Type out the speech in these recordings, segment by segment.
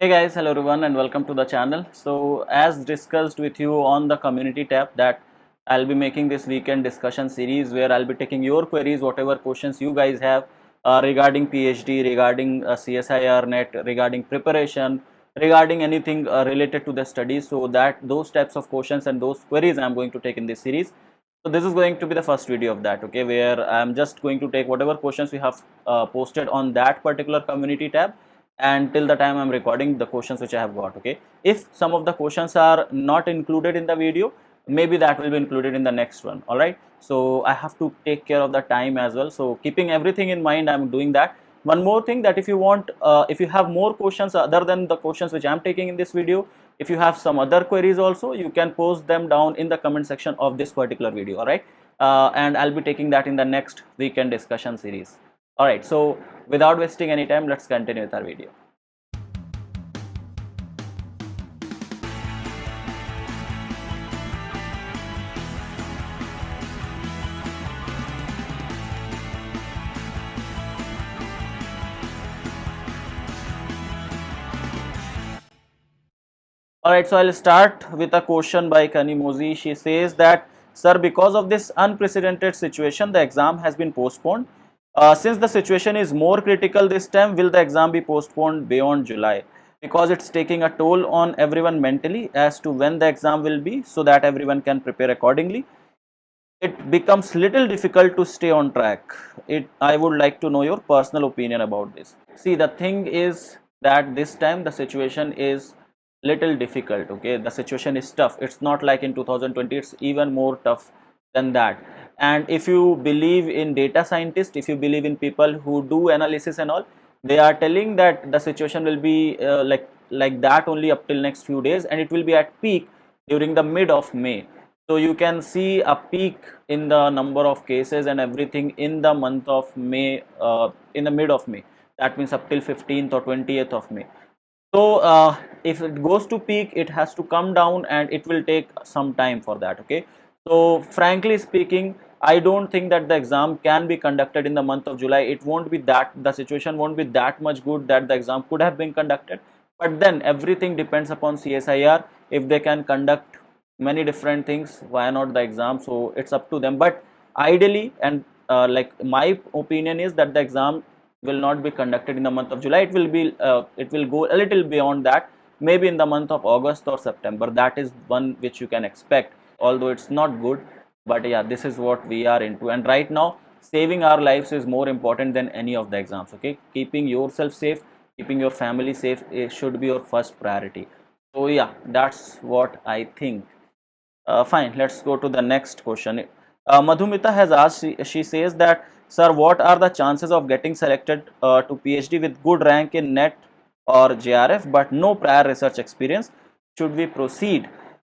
Hey guys, hello everyone and welcome to the channel. So as discussed with you on the community tab that I'll be making this weekend discussion series where I'll be taking your queries, whatever questions you guys have regarding PhD, regarding CSIR net, regarding preparation, regarding anything related to the studies. So that those types of questions and those queries I'm going to take in this series. So this is going to be the first video of that, okay, where I'm just going to take whatever questions we have posted on that particular community tab, and till the time I'm recording the questions which I have got. Okay, if some of the questions are not included in the video, maybe that will be included in the next one. All right, so I have to take care of the time as well, so keeping everything in mind I'm doing that. One more thing, that if you want, if you have more questions other than the questions which I'm taking in this video, if you have some other queries also, you can post them down in the comment section of this particular video. All right, and I'll be taking that in the next weekend discussion series. All right, so without wasting any time, let's continue with our video. All right, so I'll start with a question by Kanimozi. She says that, sir, because of this unprecedented situation, the exam has been postponed. Since the situation is more critical this time, will the exam be postponed beyond July? Because it's taking a toll on everyone mentally as to when the exam will be, so that everyone can prepare accordingly. It becomes little difficult to stay on track. I would like to know your personal opinion about this. See, the thing is that this time the situation is little difficult. Okay, the situation is tough. It's not like in 2020, it's even more tough than that. And if you believe in data scientists, if you believe in people who do analysis and all, they are telling that the situation will be like that only up till next few days, and it will be at peak during the mid of May. So you can see a peak in the number of cases and everything in the month of May, in the mid of May. That means up till 15th or 20th of May. So if it goes to peak, it has to come down, and it will take some time for that. Okay, so frankly speaking, I don't think that the exam can be conducted in the month of July. It won't be that, the situation won't be that much good that the exam could have been conducted. But then everything depends upon CSIR. If they can conduct many different things, why not the exam? So it's up to them. But ideally, and like my opinion is that the exam will not be conducted in the month of July. It will go a little beyond that, maybe in the month of August or September. That is one which you can expect, although it's not good. But yeah, this is what we are into, and right now saving our lives is more important than any of the exams. Okay, keeping yourself safe, keeping your family safe, it should be your first priority. So yeah, that's what I think. Fine, let's go to the next question. Madhumita has asked, she says that, sir, what are the chances of getting selected to PhD with good rank in NET or JRF but no prior research experience? Should we proceed?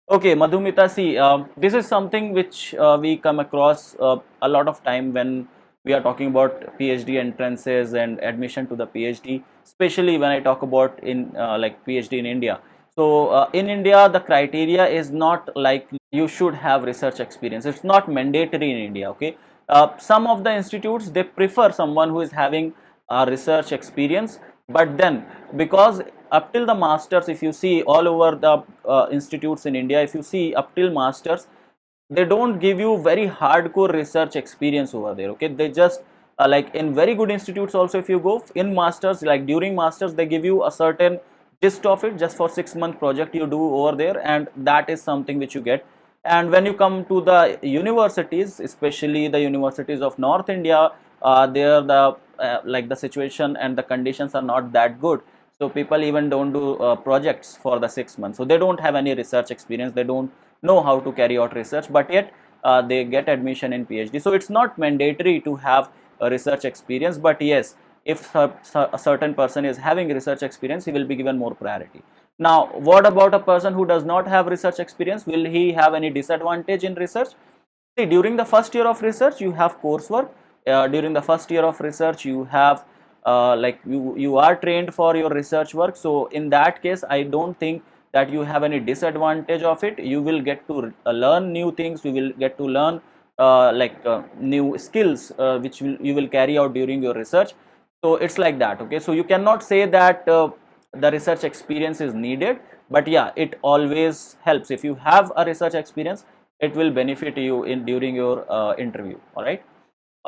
Okay, Madhumita, see, this is something which we come across a lot of time when we are talking about PhD entrances and admission to the PhD, especially when I talk about in like PhD in India. So in India, the criteria is not like you should have research experience. It's not mandatory in India. Okay, some of the institutes, they prefer someone who is having research experience, but then because up till the masters, if you see all over the institutes in India, if you see up till masters, they don't give you very hardcore research experience over there. Okay, they just like in very good institutes also, if you go in masters, like during masters, they give you a certain gist of it just for 6 month project you do over there, and that is something which you get. And when you come to the universities, especially the universities of North India, there the like the situation and the conditions are not that good. So people even don't do projects for the 6 months, so they don't have any research experience, they don't know how to carry out research, but yet they get admission in PhD. So it's not mandatory to have a research experience, but yes, if a certain person is having research experience, he will be given more priority. Now, what about a person who does not have research experience? Will he have any disadvantage in research? See, during the first year of research, you have coursework. During the first year of research, you have like you are trained for your research work. So in that case, I don't think that you have any disadvantage of it. You will get to learn new things. You will get to learn new skills which you will carry out during your research. So it's like that. Okay, so you cannot say that the research experience is needed, but yeah, it always helps. If you have a research experience, it will benefit you in during your interview. All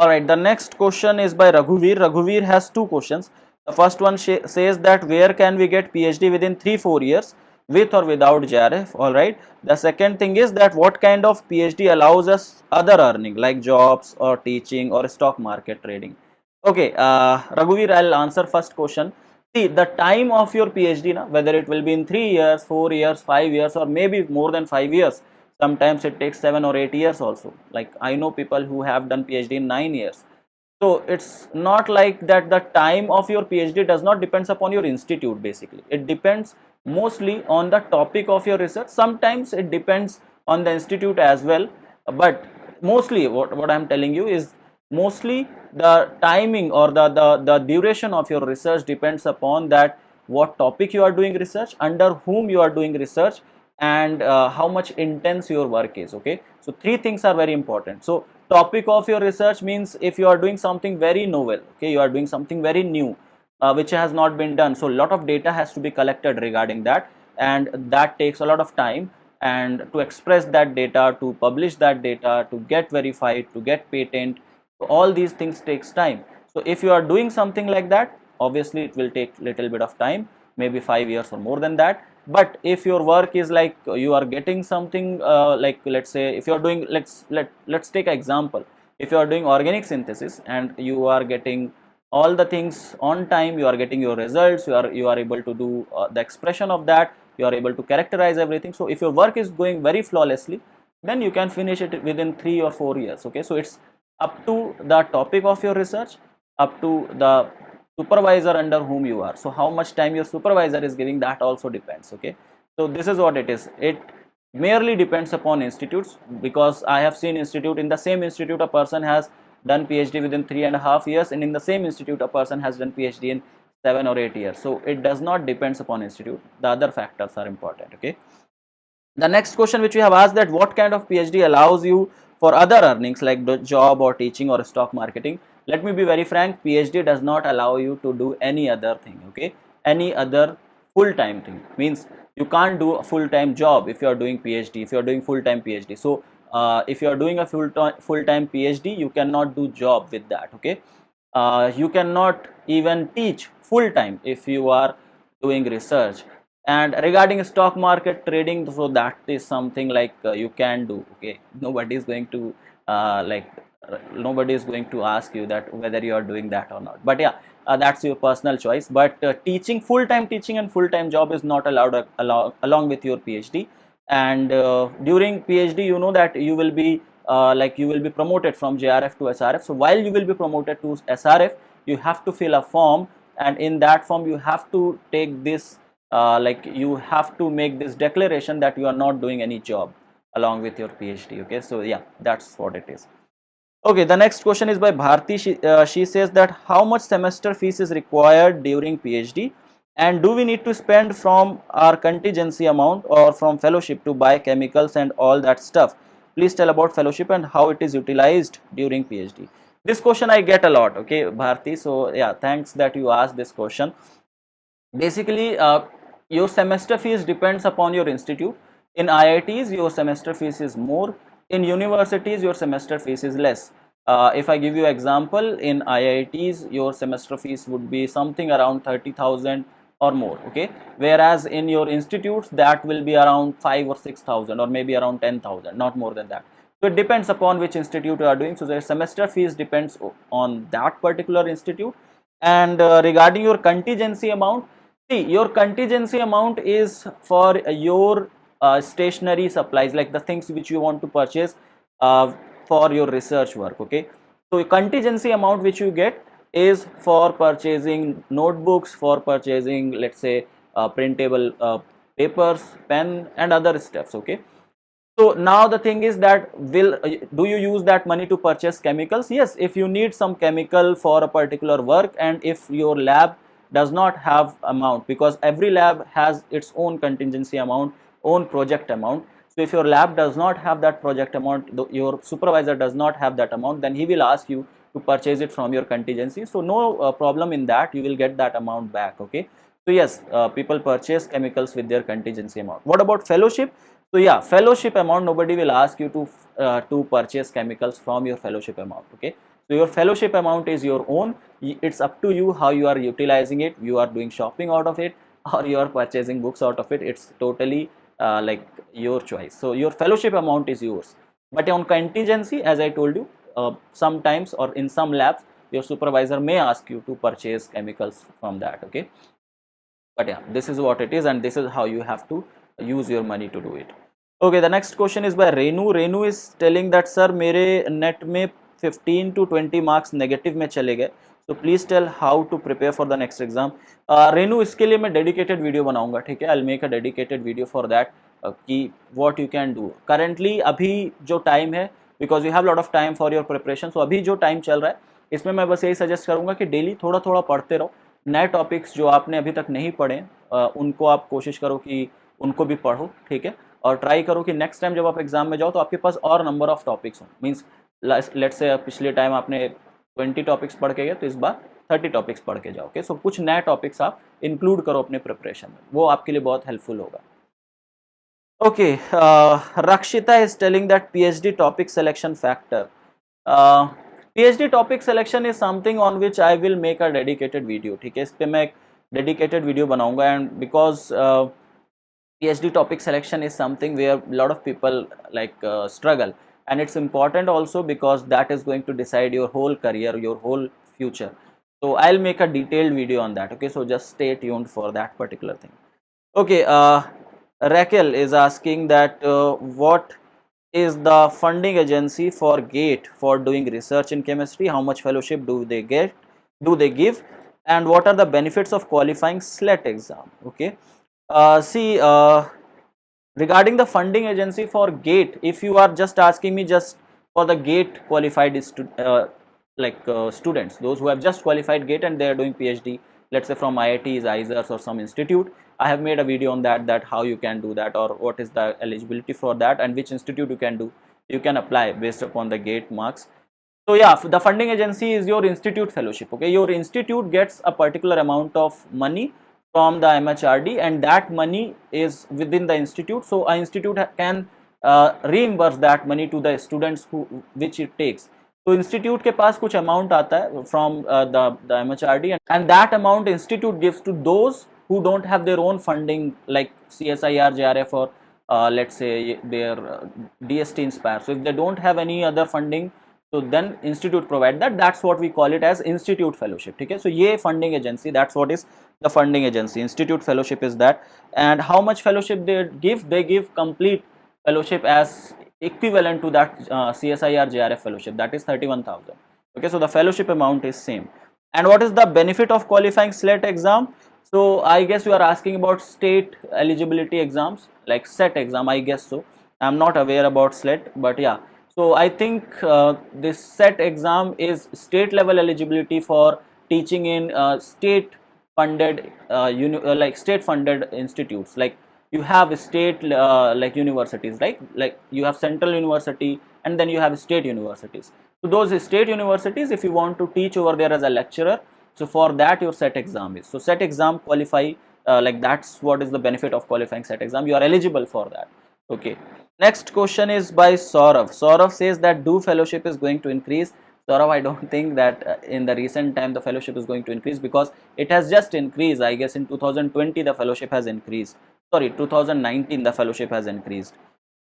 right, the next question is by Raghuveer. Raghuveer has two questions. The first one says that where can we get PhD within 3-4 years with or without JRF? All right. The second thing is that what kind of PhD allows us other earning like jobs or teaching or stock market trading? Okay, Raghuveer, I'll answer first question. See, the time of your PhD, na, whether it will be in 3 years, 4 years, 5 years, or maybe more than 5 years. Sometimes it takes 7 or 8 years also. Like I know people who have done PhD in 9 years. So it's not like that the time of your PhD does not depends upon your institute basically. It depends mostly on the topic of your research. Sometimes it depends on the institute as well. But mostly what I'm telling you is mostly the timing or the duration of your research depends upon that what topic you are doing research, under whom you are doing research, and how much intense your work is. Okay, so three things are very important. So topic of your research means if you are doing something very novel, okay, you are doing something very new, which has not been done, so a lot of data has to be collected regarding that, and that takes a lot of time, and to express that data, to publish that data, to get verified, to get patent, so all these things takes time. So if you are doing something like that, obviously it will take little bit of time, maybe 5 years or more than that. But if your work is like you are getting something like, let's say if you are doing, let's take an example. If you are doing organic synthesis and you are getting all the things on time, you are getting your results, you are able to do the expression of that, you are able to characterize everything. So if your work is going very flawlessly, then you can finish it within 3 or 4 years. Okay, so it's up to the topic of your research, up to the supervisor under whom you are. So how much time your supervisor is giving, that also depends. Okay, so this is what it is. It merely depends upon institutes, because I have seen institute, in the same institute a person has done PhD within 3.5 years, and in the same institute a person has done PhD in 7 or 8 years. So it does not depends upon institute, the other factors are important. Okay, the next question which we have asked, that what kind of PhD allows you for other earnings like the job or teaching or stock marketing. Let me be very frank, PhD does not allow you to do any other thing. Okay, any other full-time thing, means you can't do a full-time job if you are doing PhD, if you are doing full-time PhD. So if you are doing a full-time PhD, you cannot do job with that. Okay, you cannot even teach full-time if you are doing research. And regarding stock market trading, so that is something like you can do. Okay, nobody is going to nobody is going to ask you that whether you are doing that or not. But yeah, that's your personal choice. But teaching, full-time teaching and full-time job is not allowed along with your PhD. And during PhD, you know that you will be you will be promoted from JRF to SRF. So while you will be promoted to SRF, you have to fill a form, and in that form you have to take this you have to make this declaration that you are not doing any job along with your PhD. Okay, so yeah, that's what it is. Okay, the next question is by Bharti. She says that how much semester fees is required during PhD, and do we need to spend from our contingency amount or from fellowship to buy chemicals and all that stuff? Please tell about fellowship and how it is utilized during PhD. This question I get a lot. Okay, Bharti, so yeah, thanks that you asked this question. Basically your semester fees depends upon your institute. In IITs your semester fees is more, in universities your semester fees is less. If I give you example, in IITs your semester fees would be something around 30,000 or more. Okay, whereas in your institutes that will be around 5 or 6,000 or maybe around 10,000, not more than that. So it depends upon which institute you are doing. So the semester fees depends on that particular institute. And regarding your contingency amount, see, your contingency amount is for your stationary supplies, like the things which you want to purchase for your research work. Okay, so contingency amount which you get is for purchasing notebooks, for purchasing, let's say, printable papers, pen and other stuffs. Okay, so now the thing is that do you use that money to purchase chemicals? Yes, if you need some chemical for a particular work, and if your lab does not have amount, because every lab has its own contingency amount, own project amount. So if your lab does not have that project amount, your supervisor does not have that amount, then he will ask you to purchase it from your contingency. So no problem in that, you will get that amount back. Okay, So yes, people purchase chemicals with their contingency amount. What about fellowship? So yeah, fellowship amount, nobody will ask you to purchase chemicals from your fellowship amount. Okay, so your fellowship amount is your own. It's up to you how you are utilizing it. You are doing shopping out of it, or you are purchasing books out of it. It's totally like your choice. So your fellowship amount is yours. But on contingency, as I told you, sometimes or in some labs, your supervisor may ask you to purchase chemicals from that. Okay, but yeah, this is what it is, and this is how you have to use your money to do it. Okay, the next question is by Renu is telling that sir मेरे net में 15 to 20 marks negative में चले गए, so please tell how to prepare for the next exam. Renu, इसके लिए मैं dedicated video बनाऊंगा, ठीक है, I'll make a dedicated video for that, कि what you can do currently. अभी जो time है, because you have lot of time for your preparation, so अभी जो time चल रहा है इसमें मैं बस यही suggest करूंगा कि daily थोड़ा थोड़ा पढ़ते रहो. नए टॉपिक्स जो आपने अभी तक नहीं पढ़े उनको आप कोशिश करो कि उनको भी पढ़ो, ठीक है, और ट्राई करो कि नेक्स्ट टाइम जब आप एग्जाम में जाओ तो आपके पास और नंबर ऑफ टॉपिक्स हों. मींस लेट्स से पिछले टाइम आपने 20 टॉपिक्स पढ़ के गए, तो इस बार 30 टॉपिक्स पढ़ के जाओ. ओके, सो कुछ नए टॉपिक्स आप इंक्लूड करो अपने प्रिपरेशन में, वो आपके लिए बहुत हेल्पफुल होगा. ओके, रक्षिता is telling that PhD topic selection factor. PhD topic selection is something on which I will make a dedicated video, ठीक है, इस पे मैं एक dedicated video बनाऊंगा. and because PhD topic selection is something where a lot of people like struggle, and it's important also because that is going to decide your whole career, your whole future. So I'll make a detailed video on that. Okay, so just stay tuned for that particular thing. Okay, Raquel is asking that what is the funding agency for GATE for doing research in chemistry? How much fellowship do they give, and what are the benefits of qualifying SLET exam? Okay, regarding the funding agency for GATE, if you are just asking me just for the GATE qualified students, those who have just qualified GATE and they are doing PhD, let's say from IITs, IISERs or some institute, I have made a video on that how you can do that, or what is the eligibility for that, and which institute you can apply based upon the GATE marks. So yeah, the funding agency is your institute fellowship. Okay, your institute gets a particular amount of money from the MHRD, and that money is within the institute, so an institute can reimburse that money to the students which it takes. तो institute के पास कुछ amount आता है from the MHRD, and that amount institute gives to those who don't have their own funding like CSIR, JRF, or let's say their DST Inspire. So if they don't have any other funding, so then institute provide that. That's what we call it as institute fellowship. ठीक है, so ये funding agency, that's what is the funding agency. Institute fellowship is that. And how much fellowship they give complete fellowship as equivalent to that CSIR JRF fellowship, that is 31,000. Okay, so the fellowship amount is same. And what is the benefit of qualifying SLET exam? So I guess you are asking about state eligibility exams like SET exam, I guess so. I'm not aware about SLET, but yeah, so I think this SET exam is state level eligibility for teaching in state funded state funded institutes. Like you have state like universities, like you have central university, and then you have state universities. So those state universities, if you want to teach over there as a lecturer, so for that your SET exam is. So SET exam qualify, like that's what is the benefit of qualifying SET exam. You are eligible for that. Okay, next question is by Saurav. Saurav says that do fellowship is going to increase. Saurav, I don't think that in the recent time the fellowship is going to increase, because it has just increased. I guess in 2020 the fellowship has increased. Sorry, 2019 the fellowship has increased.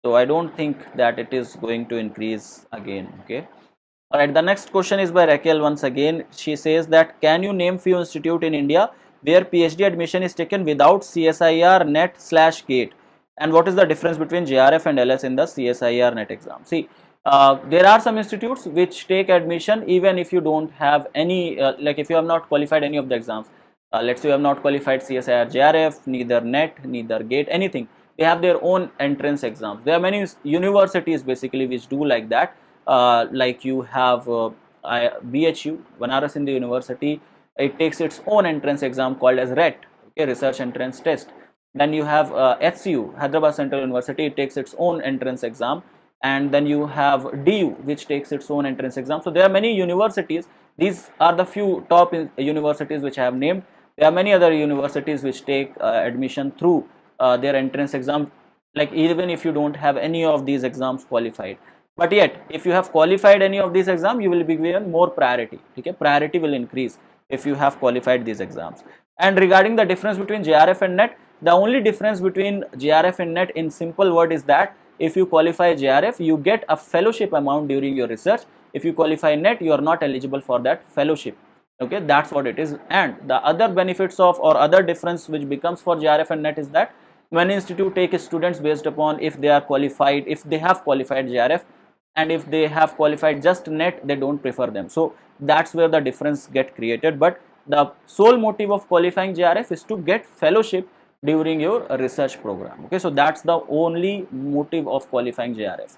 So I don't think that it is going to increase again. Okay. Alright, the next question is by Raquel once again. She says that can you name few institute in India where PhD admission is taken without CSIR NET/GATE, and what is the difference between JRF and LS in the CSIR NET exam? See, there are some institutes which take admission even if you don't have any, like if you have not qualified any of the exams. Let's say you have not qualified CSIR JRF, neither NET, neither GATE, anything. They have their own entrance exams. There are many universities basically which do like that. Like you have BHU, Banaras Hindu University, it takes its own entrance exam called as RET, okay, Research Entrance Test. Then you have HCU, Hyderabad Central University, it takes its own entrance exam. And then you have DU, which takes its own entrance exam. So there are many universities. These are the few top universities which I have named. There are many other universities which take admission through their entrance exam, like even if you don't have any of these exams qualified, but yet if you have qualified any of these exams, you will be given more priority. Okay, priority will increase if you have qualified these exams. And regarding the difference between JRF and NET, the only difference between JRF and NET in simple word is that if you qualify JRF, you get a fellowship amount during your research. If you qualify NET, you are not eligible for that fellowship. Okay, that's what it is. And the other benefits of, or other difference which becomes for JRF and NET is that when institute take students based upon if they are qualified, if they have qualified JRF, and if they have qualified just NET, they don't prefer them. So that's where the difference get created. But the sole motive of qualifying JRF is to get fellowship during your research program. Okay, so that's the only motive of qualifying JRF.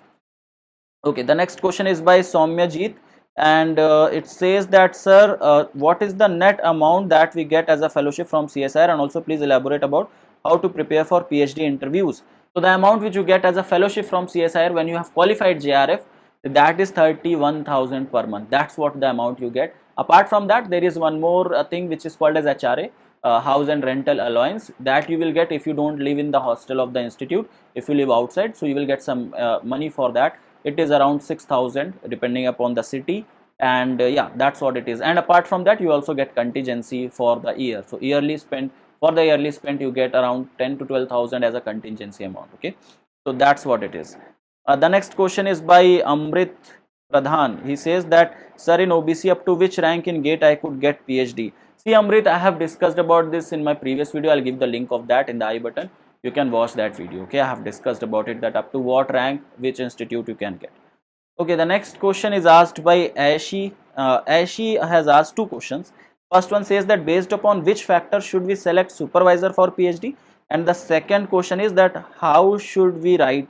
Okay, the next question is by Soumyajit, and it says that, sir, what is the net amount that we get as a fellowship from CSIR, and also please elaborate about how to prepare for PhD interviews. So the amount which you get as a fellowship from CSIR when you have qualified JRF, that is 31,000 per month. That's what the amount you get. Apart from that, there is one more thing which is called as HRA, house and rental allowance, that you will get if you don't live in the hostel of the institute, if you live outside, so you will get some money for that. It is around 6,000 depending upon the city, and yeah, that's what it is. And apart from that, you also get contingency for the year. So yearly spent, for the yearly spent, you get around 10 to 12,000 as a contingency amount. Okay, so that's what it is. The next question is by Amrit Pradhan. He says that, sir, in OBC up to which rank in GATE I could get PhD? See Amrit, I have discussed about this in my previous video. I'll give the link of that in the I button. You can watch that video. Okay, I have discussed about it, that up to what rank, which institute you can get. Okay, the next question is asked by Aishi. Aishi has asked two questions. First one says that based upon which factor should we select supervisor for PhD, and the second question is that how should we write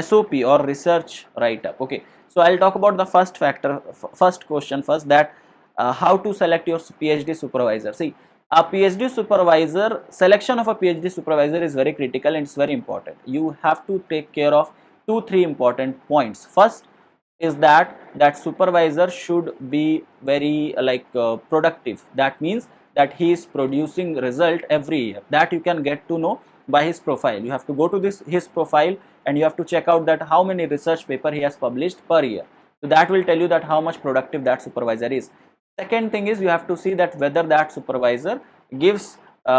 SOP or research write up. Okay, so I'll talk about the first factor, first question first, that how to select your PhD supervisor. See, a PhD supervisor, selection of a PhD supervisor is very critical and it's very important. You have to take care of 2-3 important points. First is that supervisor should be very productive. That means that he is producing result every year. That you can get to know by his profile. You have to go to his profile and you have to check out that how many research paper he has published per year. So that will tell you that how much productive that supervisor is. Second thing is you have to see that whether that supervisor gives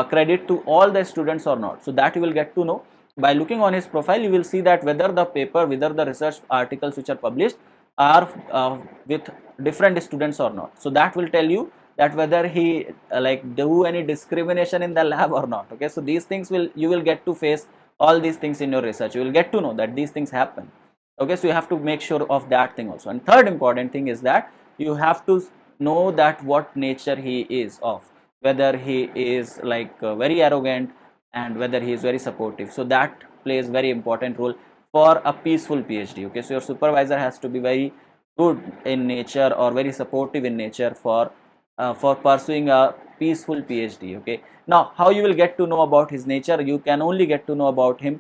credit to all the students or not. So that you will get to know by looking on his profile. You will see that whether the paper, whether the research articles which are published are with different students or not. So that will tell you that whether he do any discrimination in the lab or not. Okay, so these things you will get to face all these things in your research. You will get to know that these things happen. Okay, so you have to make sure of that thing also. And third important thing is that you have to know that what nature he is of, whether he is very arrogant and whether he is very supportive. So that plays very important role for a peaceful PhD. Okay, so your supervisor has to be very good in nature or very supportive in nature for pursuing a peaceful PhD. Okay, now how you will get to know about his nature? You can only get to know about him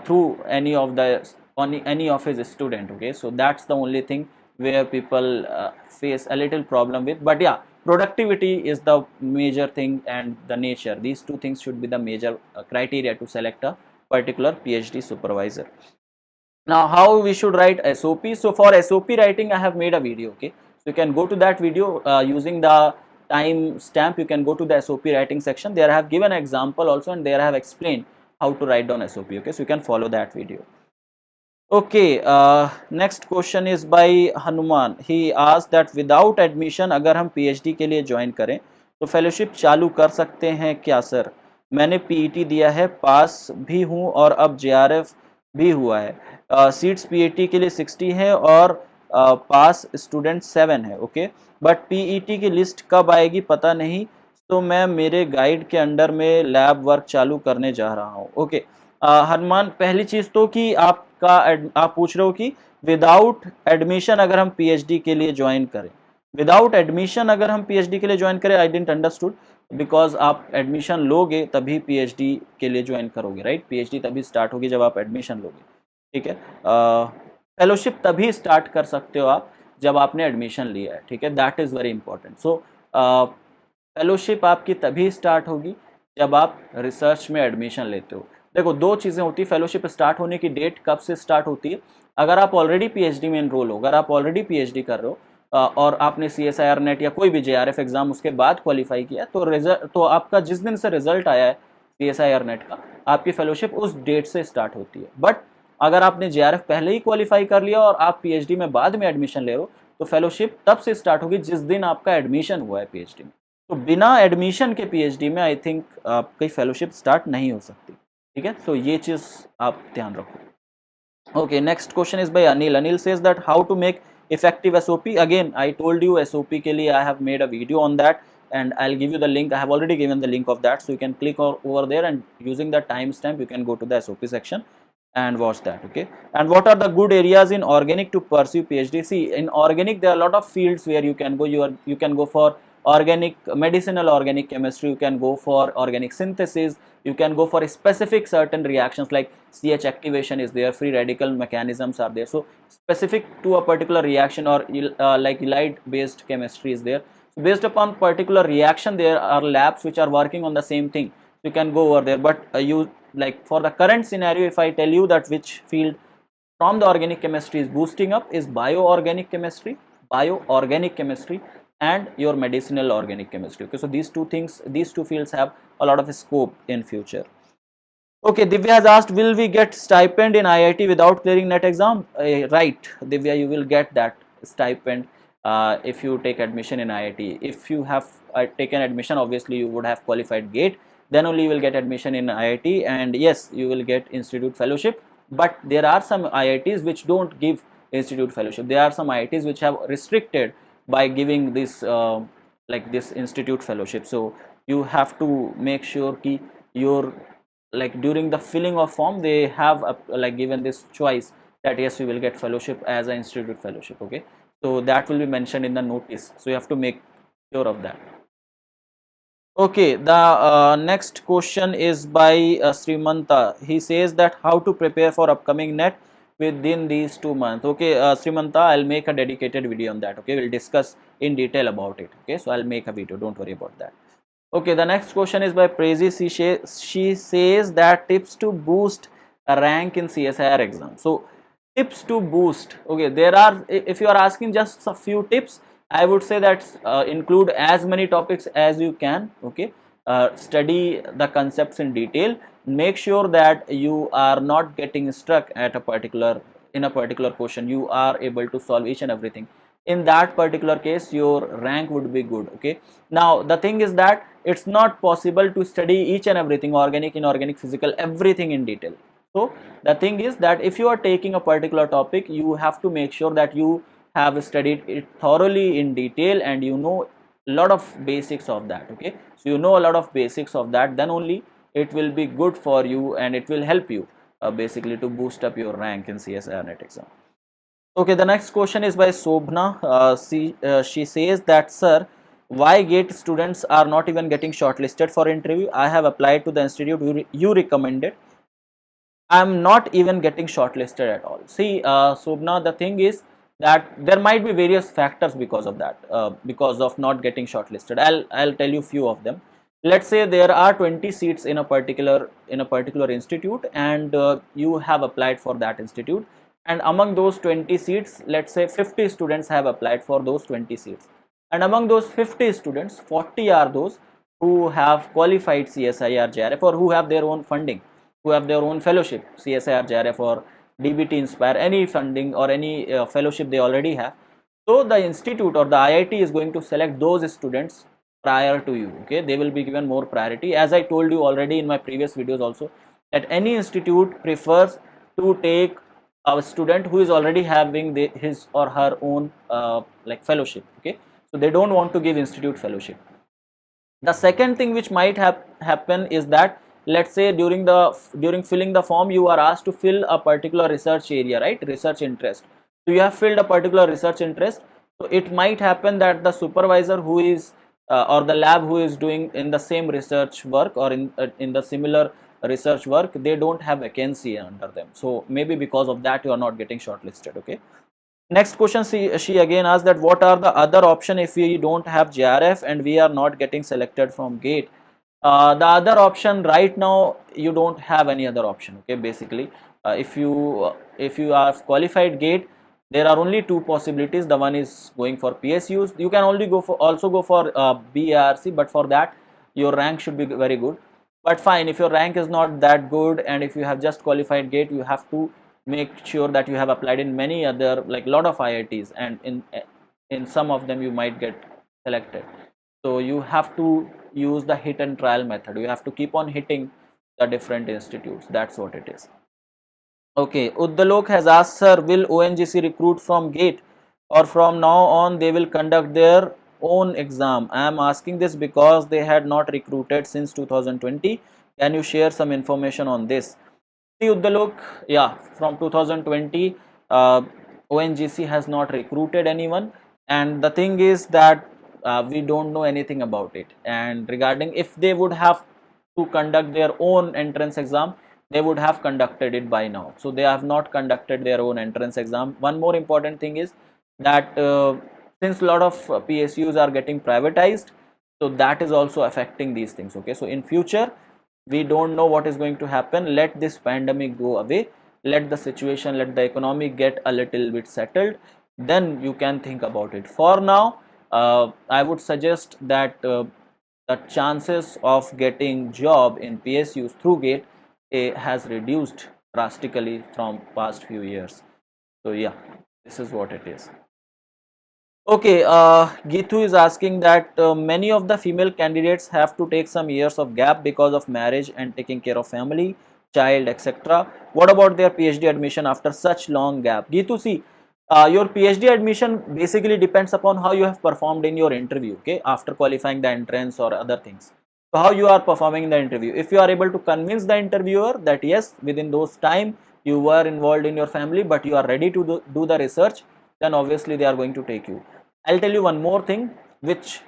through any of his student. Okay, so that's the only thing where people face a little problem with. But yeah, productivity is the major thing, and the nature, these two things should be the major criteria to select a particular PhD supervisor. Now how we should write SOP? So for SOP writing I have made a video. Okay, so you can go to that video using the time stamp. You can go to the SOP writing section. There I have given an example also, and there I have explained how to write down SOP. Okay, so you can follow that video. Okay, next question is by Hanuman. He asked that without admission अगर हम PhD के लिए join करें तो fellowship चालू कर सकते हैं क्या सर? मैंने PET दिया है, पास भी हूँ और अब JRF भी हुआ है. सीट्स PET के लिए 60 है और पास स्टूडेंट 7 है. ओके, बट PET की लिस्ट कब आएगी पता नहीं, तो मैं मेरे गाइड के अंडर में लैब वर्क चालू करने जा रहा हूँ. ओके, हनुमान, पहली चीज़ तो कि आप पूछ रहे हो कि विदाउट एडमिशन अगर हम PhD के लिए ज्वाइन करें, विदाउट एडमिशन अगर हम PhD के लिए ज्वाइन करें, आई डिडंट अंडरस्टूड, बिकॉज आप एडमिशन लोगे तभी PhD के लिए ज्वाइन करोगे, राइट? PhD तभी स्टार्ट होगी जब आप एडमिशन लोगे, ठीक है? फेलोशिप तभी स्टार्ट कर सकते हो आप जब आपने एडमिशन लिया है, ठीक है? That is very important. So fellowship आपकी तभी स्टार्ट होगी जब आप रिसर्च में एडमिशन लेते हो। देखो दो चीज़ें होती है, फेलोशिप स्टार्ट होने की डेट कब से स्टार्ट होती है। अगर आप ऑलरेडी पीएचडी में एनरोल हो, अगर आप ऑलरेडी पीएचडी कर रहे हो और आपने CSIR नेट या कोई भी JRF एग्जाम उसके बाद क्वालिफाई किया, तो रिजल्ट तो आपका जिस दिन से रिजल्ट आया है CSIR नेट का, आपकी फेलोशिप उस डेट से स्टार्ट होती है। बट अगर आपने JRF पहले ही क्वालिफाई कर लिया और आप पीएचडी में बाद में एडमिशन ले रहे हो, तो फेलोशिप तब से स्टार्ट होगी जिस दिन आपका एडमिशन हुआ है पीएचडी में। तो बिना एडमिशन के पीएचडी में आई थिंक आपकी फेलोशिप स्टार्ट नहीं हो सकती। ठीक है, तो ये चीज़ आप ध्यान रखो। Okay, next question is by Anil. Anil says that how to make effective SOP. Again, I told you SOP के लिए I have made a video on that and I'll give you the link. I have already given the link of that, so you can click over there and using the timestamp you can go to the SOP section and watch that. Okay, and what are the good areas in organic to pursue PhD? See, in organic there are a lot of fields where you can go. You can go for organic medicinal organic chemistry, you can go for organic synthesis, you can go for a specific certain reactions like CH activation is there, free radical mechanisms are there, so specific to a particular reaction or like halide based chemistry is there. So based upon particular reaction there are labs which are working on the same thing, so you can go over there. But you, like for the current scenario, if I tell you that which field from the organic chemistry is boosting up is bioorganic chemistry, and your medicinal organic chemistry. Okay, so these two things, these two fields have a lot of scope in future. Okay, Divya has asked, will we get stipend in IIT without clearing NET exam? Right, Divya, you will get that stipend if you take admission in IIT. If you have taken admission, obviously you would have qualified GATE, then only you will get admission in IIT, and yes, you will get institute fellowship. But there are some IITs which don't give institute fellowship. There are some IITs which have restricted by giving this like this institute fellowship. So you have to make sure ki your, like during the filling of form they have like given this choice that yes, you will get fellowship as an institute fellowship. Okay, so that will be mentioned in the notice, so you have to make sure of that. Okay, the next question is by Srimanta. He says that how to prepare for upcoming NET within these 2 months. Okay, Srimanta, I'll make a dedicated video on that. Okay, we'll discuss in detail about it. Okay, so I'll make a video, don't worry about that. Okay, the next question is by Prezi. She says that tips to boost a rank in CSIR exam. So tips to boost, okay, there are, if you are asking just a few tips, I would say that include as many topics as you can. Okay, study the concepts in detail, make sure that you are not getting stuck at a particular, in a particular question, you are able to solve each and everything. In that particular case your rank would be good. Okay, now the thing is that it's not possible to study each and everything, organic, inorganic, physical, everything in detail. So the thing is that if you are taking a particular topic, you have to make sure that you have studied it thoroughly in detail and you know a lot of basics of that. Okay, so you know a lot of basics of that, then only it will be good for you and it will help you basically to boost up your rank in CSIR NET exam. Okay, the next question is by Sobhna. She says that, sir, why GATE students are not even getting shortlisted for interview? I have applied to the institute you recommended. I'm not even getting shortlisted at all. See, Sobhna, the thing is that there might be various factors because of that, because of not getting shortlisted. I'll tell you few of them. Let's say there are 20 seats in a particular institute, and you have applied for that institute, and among those 20 seats, let's say 50 students have applied for those 20 seats, and among those 50 students, 40 are those who have qualified CSIR JRF or who have their own funding, who have their own fellowship, CSIR JRF or DBT Inspire, any funding or any fellowship they already have. So the institute or the IIT is going to select those students prior to you. Okay, they will be given more priority. As I told you already in my previous videos also, that any institute prefers to take a student who is already having his or her own like fellowship. Okay, so they don't want to give institute fellowship. The second thing which might happen is that, let's say during filling the form, you are asked to fill a particular research area, right, research interest. So you have filled a particular research interest, so it might happen that the supervisor who is or the lab who is doing in the same research work or in the similar research work, they don't have vacancy under them, so maybe because of that you are not getting shortlisted. Okay, Next question, she again asked that what are the other option if we don't have JRF and we are not getting selected from GATE. The other option right now, you don't have any other option. Okay, basically, if you are qualified GATE, there are only two possibilities. The one is going for PSUs. You can only go for also go for BARC, but for that your rank should be very good. But fine, if your rank is not that good and if you have just qualified GATE, you have to make sure that you have applied in many other, like lot of IITs, and in some of them you might get selected. So you have to use the hit and trial method. You have to keep on hitting the different institutes. That's what it is. Okay, Uddalok has asked, sir, will ONGC recruit from GATE or from now on they will conduct their own exam? I am asking this because they had not recruited since 2020. Can you share some information on this? See, Uddalok, yeah, from 2020, ONGC has not recruited anyone, and the thing is that we don't know anything about it. And regarding if they would have to conduct their own entrance exam, they would have conducted it by now. So they have not conducted their own entrance exam. One more important thing is that since a lot of PSUs are getting privatized, so that is also affecting these things. Okay, so in future we don't know what is going to happen. Let this pandemic go away, let the situation, let the economy get a little bit settled, then you can think about it. For now, I would suggest that the chances of getting job in PSUs through GATE has reduced drastically from past few years. So yeah, this is what it is. Okay, Gitu is asking that many of the female candidates have to take some years of gap because of marriage and taking care of family, child, etc. What about their PhD admission after such long gap? Gitu, see, your PhD admission basically depends upon how you have performed in your interview, okay, after qualifying the entrance or other things. So how you are performing in the interview. If you are able to convince the interviewer that yes, within those time you were involved in your family, but you are ready to do the research, then obviously they are going to take you. I'll tell you one more thing, which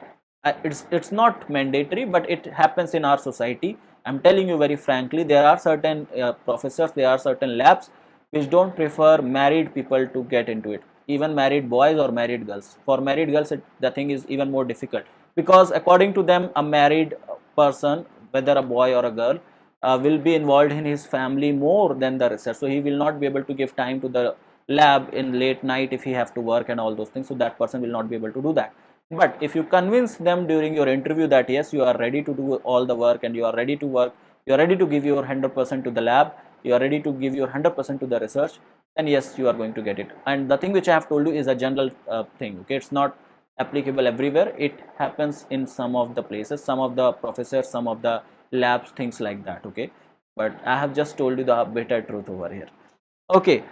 it's not mandatory, but it happens in our society. I'm telling you very frankly, there are certain professors, there are certain labs which don't prefer married people to get into it, even married boys or married girls. For married girls, the thing is even more difficult, because according to them, a married person, whether a boy or a girl, will be involved in his family more than the research. So he will not be able to give time to the lab in late night if he have to work and all those things. So that person will not be able to do that. But if you convince them during your interview that yes, you are ready to do all the work and you are ready to work, you are ready to give your 100% to the lab, you are ready to give your 100% to the research, then yes, you are going to get it. And the thing which I have told you is a general thing. Okay, it's not applicable everywhere. It happens in some of the places, some of the professors, some of the labs, things like that. Okay, but I have just told you the bitter truth over here. Okay.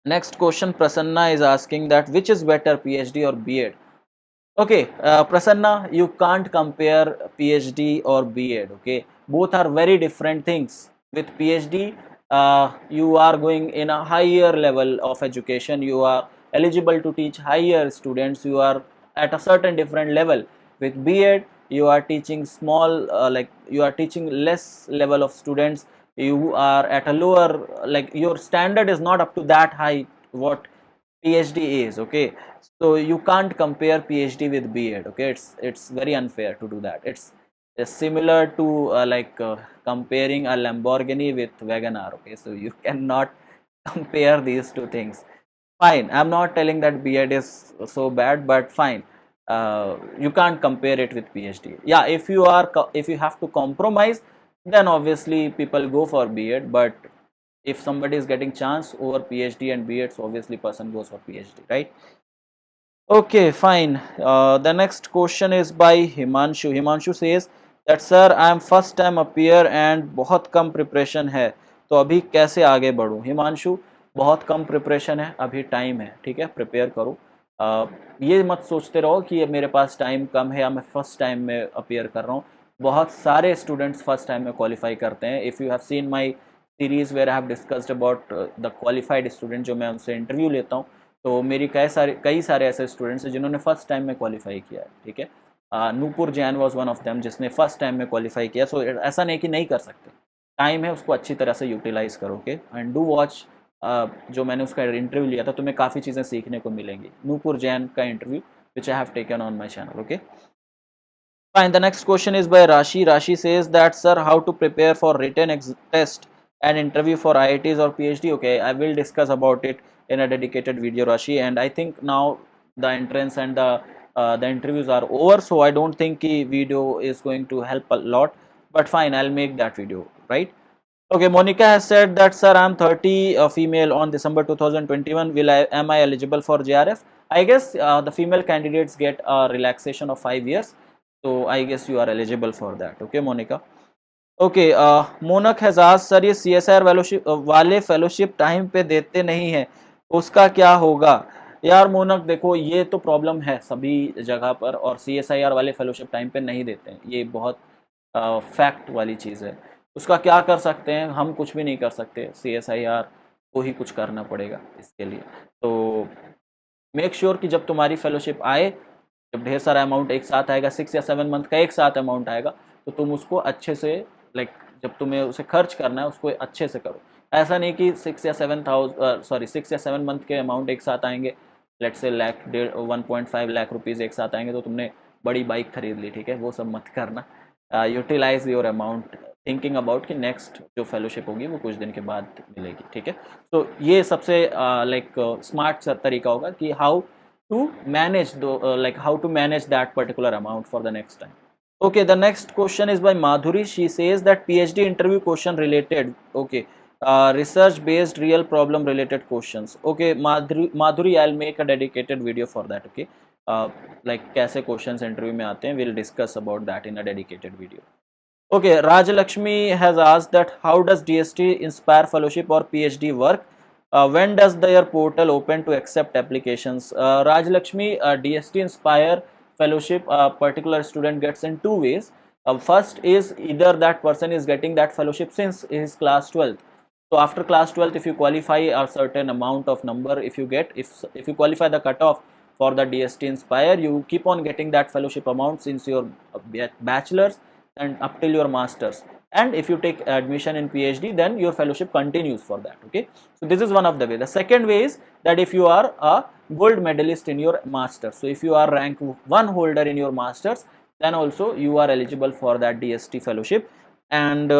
Next question, Prasanna is asking that which is better, PhD or B.Ed? Okay, Prasanna, you can't compare PhD or B.Ed. Okay, both are very different things. With PhD, you are going in a higher level of education. You are eligible to teach higher students. You are at a certain different level. With B.Ed, you are teaching small, like you are teaching less level of students. You are at a lower, like your standard is not up to that high what PhD is. Okay, so you can't compare PhD with B.Ed. Okay, it's very unfair to do that. It's similar to comparing a Lamborghini with Wagon R. Okay, so you cannot compare these two things. Fine, I'm not telling that B.Ed is so bad, but fine, you can't compare it with PhD. Yeah, if you have to compromise, then obviously people go for B.Ed. But if somebody is getting chance over PhD and B.Ed, so obviously person goes for PhD, right? Okay, fine. The next question is by Himanshu. Himanshu says that sir, I am first time appear and बहुत कम preparation है, तो अभी कैसे आगे बढ़ूँ? हिमांशु, बहुत कम preparation है, अभी time है, ठीक है, prepare करो. ये मत सोचते रहो कि ये मेरे पास time कम है या मैं first time में appear कर रहा हूँ. बहुत सारे students first time में qualify करते हैं. If you have seen my series where I have discussed about the qualified student जो मैं उनसे interview लेता हूँ, तो मेरी कई सारे ऐसे स्टूडेंट्स हैं जिन्होंने फर्स्ट टाइम में क्वालिफाई किया है, ठीक है. Nupur Jain was one of them जिसने फर्स्ट टाइम में क्वालिफाई किया. सो ऐसा नहीं कि नहीं कर सकते, टाइम है, उसको अच्छी तरह से यूटिलाइज करोगे. एंड डू वॉच जो मैंने उसका इंटरव्यू लिया था, तुम्हें काफ़ी चीज़ें सीखने को मिलेंगी. नूपुर जैन का interview which I have taken on my channel. Okay. Fine. The next question is by Rashi. Rashi says that, sir, how to prepare for written test and interview for IITs or PhD? Okay, I will discuss about it in a dedicated video, Rashi. And I think now the entrance and the interviews are over, so I don't think the video is going to help a lot. But fine, I'll make that video, right? Okay, Monica has said that, sir, I'm 30, a female on December 2021. Am I eligible for JRF? I guess the female candidates get a relaxation of 5 years. So I guess you are eligible for that. Okay, Monica. Okay, Monak has asked, sir, ये CSIR वाले fellowship time पे देते नहीं है, उसका क्या होगा? यार मोनक, देखो ये तो प्रॉब्लम है सभी जगह पर, और CSIR वाले फेलोशिप टाइम पे नहीं देते हैं. ये बहुत फैक्ट वाली चीज़ है. उसका क्या कर सकते हैं? हम कुछ भी नहीं कर सकते. CSIR को ही कुछ करना पड़ेगा इसके लिए. तो मेक श्योर कि जब तुम्हारी फेलोशिप आए, जब ढेर सारा अमाउंट एक साथ आएगा, 6 या 7 मंथ का एक साथ अमाउंट आएगा, तो तुम उसको अच्छे से जब तुम्हें उसे खर्च करना है उसको अच्छे से करो. ऐसा नहीं कि 6 या 7 मंथ के अमाउंट एक साथ आएंगे, लेट्स से 1.5 लाख रुपीज़ एक साथ आएंगे तो तुमने बड़ी बाइक खरीद ली. ठीक है, वो सब मत करना. Utilize your amount thinking about कि नेक्स्ट जो फेलोशिप होगी वो कुछ दिन के बाद मिलेगी. ठीक है, तो ये सबसे स्मार्ट तरीका होगा कि how to manage how to manage that particular amount for the next time. Okay, the next question is by Madhuri. She says that PhD interview question related. Okay, research based real problem related questions. Okay, Madhuri, I'll make a dedicated video for that. Okay, कैसे questions interview में आते हैं, we'll discuss about that in a dedicated video. Okay, Rajalakshmi has asked that how does DST Inspire Fellowship or PhD work? When does their portal open to accept applications? Rajlakshmi, DST Inspire Fellowship, a particular student gets in two ways. First is either that person is getting that fellowship since his class 12th. So after class 12th, if you qualify a certain amount of number, if you qualify the cutoff for the DST Inspire, you keep on getting that fellowship amount since your bachelor's and up till your master's. And if you take admission in PhD, then your fellowship continues for that. Okay, so this is one of the way. The second way is that if you are a gold medalist in your masters, so if you are rank 1 holder in your masters, then also you are eligible for that DST fellowship. And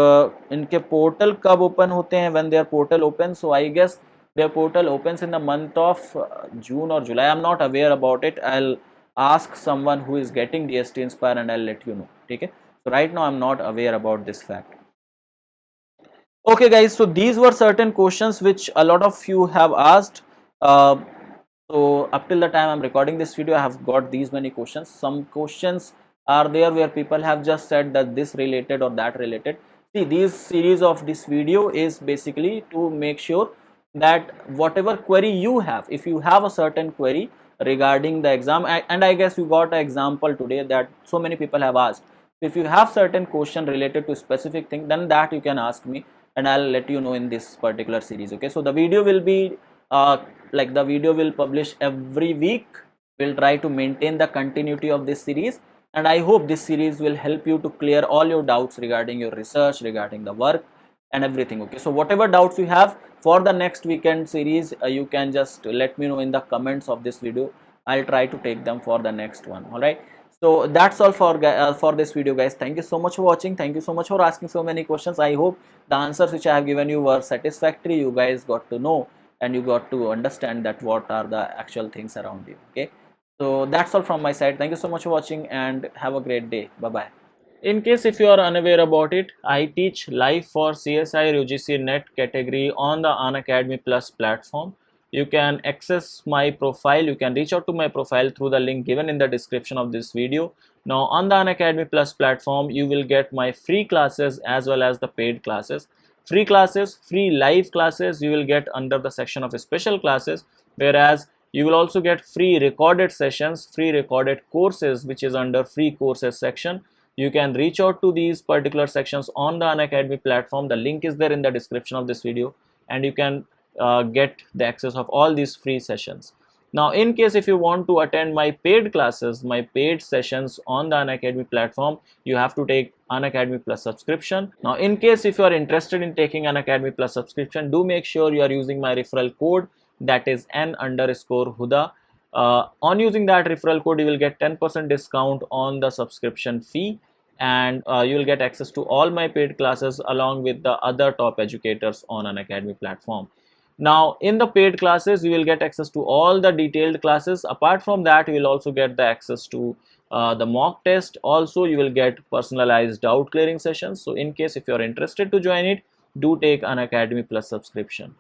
इनके portal कब open होते हैं? When their portal opens, so I guess their portal opens in the month of June or July. I'm not aware about it. I'll ask someone who is getting DST Inspire and I'll let you know. Okay. So right now I'm not aware about this fact. Okay guys, so these were certain questions which a lot of you have asked. So up till the time I'm recording this video, I have got these many questions. Some questions are there where people have just said that this related or that related. See, this series of this video is basically to make sure that whatever query you have, if you have a certain query regarding the exam, and I guess you got an example today that so many people have asked. If you have certain question related to specific thing, then that you can ask me and I'll let you know in this particular series. Okay, so the video will be the video will publish every week. We'll try to maintain the continuity of this series, and I hope this series will help you to clear all your doubts regarding your research, regarding the work and everything. Okay, so whatever doubts you have for the next weekend series, you can just let me know in the comments of this video. I'll try to take them for the next one. All right, so that's all for this video guys. Thank you so much for watching. Thank you so much for asking so many questions. I hope the answers which I have given you were satisfactory. You guys got to know and you got to understand that what are the actual things around you. Okay, so that's all from my side. Thank you so much for watching and have a great day. Bye bye. In case if you are unaware about it, I teach live for CSIR UGC NET category on the Unacademy Plus platform. You can access my profile, you can reach out to my profile through the link given in the description of this video. Now on the Unacademy Plus platform, you will get my free classes as well as the paid classes. Free classes, free live classes you will get under the section of special classes, whereas you will also get free recorded sessions, free recorded courses which is under free courses section. You can reach out to these particular sections on the Unacademy platform. The link is there in the description of this video and you can get the access of all these free sessions. Now, in case if you want to attend my paid classes, my paid sessions on the Unacademy platform, you have to take Unacademy Plus subscription. Now, in case if you are interested in taking Unacademy Plus subscription, do make sure you are using my referral code, that is N_Huda. On using that referral code, you will get 10% discount on the subscription fee, and you will get access to all my paid classes along with the other top educators on Unacademy platform. Now, in the paid classes, you will get access to all the detailed classes. Apart from that, you will also get the access to the mock test. Also, you will get personalized doubt clearing sessions. So, in case if you are interested to join it, do take Unacademy Plus subscription.